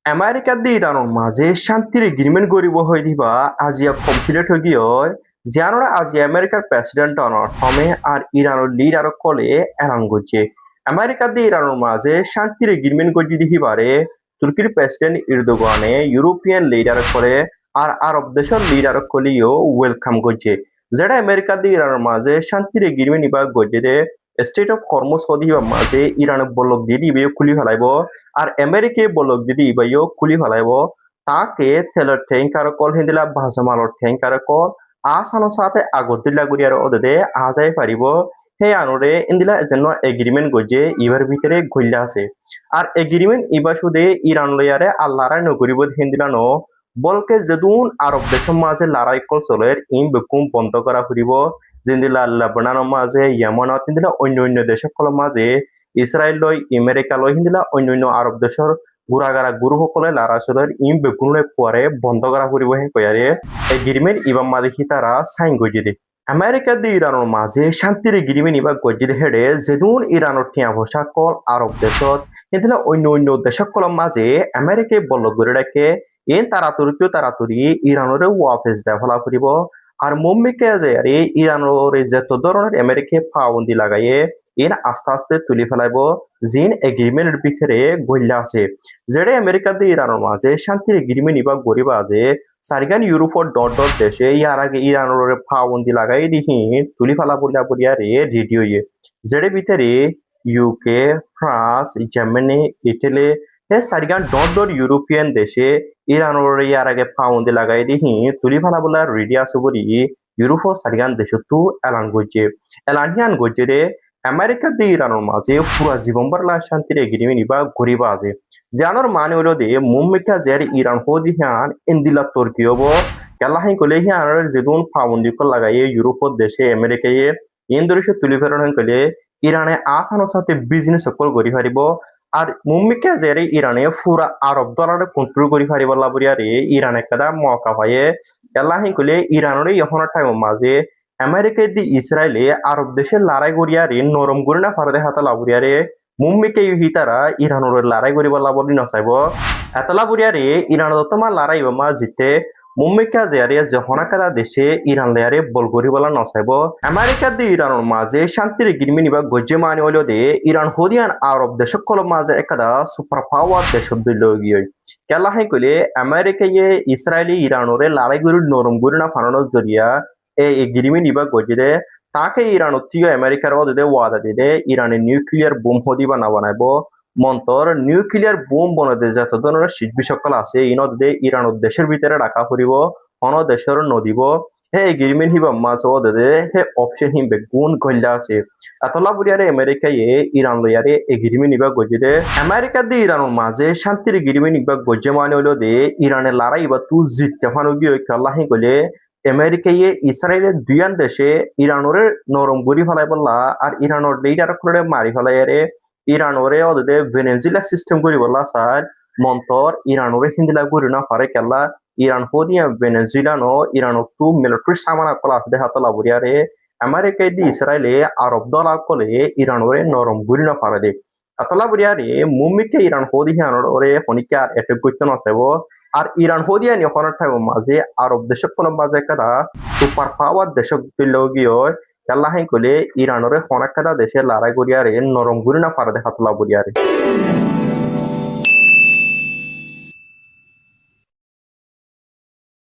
America দি ইরানোর মাঝে শান্তির agreement গরিব হয়ে দিবা আজিয়া কমপ্লিট হয়ে গিয়ে জানোরা আজি আমেরিকার প্রেসিডেন্ট ডোনাল্ড ট্রাম্পে আর ইরানের লিডার কলে এলান করছে আমেরিকা দি ইরানোর মাঝে শান্তির এগ্রিমেন্ট গজি দিবারে তুর্কির প্রেসিডেন্ট ইরদোগানে ইউরোপিয়ান লিডার করে আর আরব দেশের লিডার কলিও ওয়েলকাম করছে যেটা আমেরিকা দি ইরানের মাঝে শান্তির এগ্রিমেন্ট ইবা গজে দে স্টেট অফ হরমুজ হদিবা মাঝে ইরানের বলক দিয়ে দিবে খুলি ফেলাইব আর আমেরিকে বলক যদি ইবাইও খুলি ফেলাইব তাকে তেলের ট্যাঙ্কার কল হিন্দিলা ভাজমালর ট্যাঙ্কার কল আসানো সাথে আগর দিলা গুড়িয়ার ওদে আজাই পারিব হে আনুরে ইন্দিলা যেন এগ্রিমেন্ট গজে ইবার ভিতরে গইলা আছে আর এগ্রিমেন্ট ইবা সুদে ইরান লয়ারে আল্লাহরাই নগরিব হিন্দিলা ন বলকে যেদুন আরব দেশের মাঝে লড়াই কল চলের ইম বেকুম বন্ধ করা ফুরিব জিন্দিলা লেবাননের মাঝে ইয়েমনত ইন্দিলা অন্য অন্য দেশের কল মাঝে ইসরায়েল লয় আমেরিকা লয় হিন্দিলা অন্যান্য আরব দেশের গুড়াগারা গুরুসকলে লারাসলের ইম বেগুনলে পরে বন্ধ করা ফুরিব হে কয়ারে এগ্রিমেন্ট ইবা মাদেশি তারা সাইন গজি দে আমেরিকা দি ইরানের মাঝে শান্তির এগ্রিমেন্ট ইবা গজি দে হেডে যেদুন ইরানের টিয়া ভোসা কল আরব দেশত হিন্দিলা অন্য অন্য দেশক কলম মাঝে আমেরিকায় বল্ল করে ডাকে এন তাড়াতাড়ি ইরানের ওয়াফেস দেওয়া ফলা ফুরিব আর মুম্বিকে যে আরে ইরানের যত ধরনের আমেরিকায় পাবন্দি লাগাইয়ে এন আস্তে আস্তে তুলি ফেলাইব জিন এগ্রিমেন্টের ভিতরে গইলা আছে যেটা আমেরিকা দিয়ে ইরানের মাঝে শান্তির এগ্রিমেন্ট ইবা গরিবা যে সারিগান ইউরোপর ডট দেশে ইয়ার আগে ইরানের পাবন্দি লাগাই দেখি তুলি ফেলা বলিয়া বলিয়া রে রেডিও ইয়ে যেটা ভিতরে ইউকে ফ্রান্স জার্মানি ইটালি হে সারিগান ডট ইউরোপিয়ান দেশে ইরানের ইয়ার আগে পাবন্দি লাগাই দেখি তুলি ফেলা বলা রেডি আছে বলি ইউরোপ সারিগান দেশ তো এলান করছে এলান হিয়ান করছে রে আমেরিকা দিয়ে ইরানের মাঝে পুরা জীবন বারলা শান্তির এগ্রিমেন্ট ইবা গরিবা আছে জানোর মানে হলো দে মুম্মিকা জের ইরান হোদি হিয়ান ইন্দিলা তুর্কি হবো কেলাহাই কলে হিয়ানের যেদুন পাবন্দি কল লাগাইয়ে ইউরোপের দেশে আমেরিকায় ইন্দোনেশিয়া তুলি ফেরন কলে ইরানে আসানোর সাথে বিজনেস সকল গড়ি ফারিব আর মুম্মিকা জের ইরানে পুরা আরব ডলারে কন্ট্রোল করি ফারিব লাবরিয়ারে ইরানে কাদা মকা পায়ে কেলাহাই কলে ইরানের ইহনের টাইম মাঝে আমেরিকা দি ইসরায়েলে আরব দেশের লড়াই করিয়ারে নরম করে না ফারদে হাতা লাবরিয়ারে মুম্বিকে হিতারা ইরানের লড়াই করিব লাবরি নচাইব এতলা বুড়িয়ারে ইরান তোমা লড়াই মা জিতে মুম্বিকা জেয়ারে জহনাকাদা দেশে ইরান লেয়ারে বল করিবলা নচাইব আমেরিকা দি ইরানের মাঝে শান্তির এগ্রিমেন্ট ইবা গজ্জে মানি হইল দে ইরান হদিয়ান আরব দেশক কল মাঝে একাদা সুপার পাওয়ার দেশ দিল গিয়ে কেলা হাই কইলে আমেরিকায় ইসরায়েলি ইরানরে লড়াই করি নরম করি না ফানানোর জরিয়া এই এগ্রিমেন্ট ইবা গজিদে তাকে ইরান অতিয় আমেরিকার ওদে ওয়াদা দিদে ইরানে নিউক্লিয়ার বোম হদিবা না বানাইব মন্তর নিউক্লিয়ার বোম বনাতে যত ধরনের শিল্পী সকল আছে ইনদে ইরান দেশের ভিতরে রাখা ফুরিব অন দেশের নদিব হে এগ্রিমেন্ট হিবা মাছ ওদে হে অপশন হিমবে গুণ গল্লা আছে এতলা বুড়িয়ারে আমেরিকায় ইরান লয়ারে এগ্রিমেন্ট ইবা গজিদে আমেরিকা দিয়ে ইরানের মাঝে শান্তির এগ্রিমেন্ট ইবা গজে মানে হলো দে ইরানের লড়াই ইবা তু জিততে ফানো গিয়ে আল্লাহি কইলে আমেরিকায় ইসরায়েলের দুইয়ান দেশে ইরানের নরম গুড়ি ফেলাই বললা আর ইরানের লিডার করে মারি ফেলাইয়ারে ইরানরে ওদে ভেনেজুয়েলা সিস্টেম করি বললা স্যার মন্তর ইরানরে হিন্দিলা করি না পারে কেলা ইরান হদিয়া ভেনেজুয়েলা নো ইরান টু মিলিটারি সামানা কলা দে হাতলা বুড়িয়ারে আমেরিকায় দি ইসরায়েলে আরব দলা কলে ইরানরে নরম গুড়ি না পারে দে আতলা বুড়িয়ারে মুম্মিকে ইরান হদিয়ানরে হনিকে আর এটেক করতে নসাইব আর ইরান হদিয়া নি হনার টাইম মাঝে আরব দেশক কোন মাঝে কাদা সুপার পাওয়ার দেশক দিল গিয়ে আল্লাহ কইলে ইরানরে হনাকাদা দেশে লড়াই করিয়ারে নরম গুরি না পারে হাতলা বুড়িয়ারে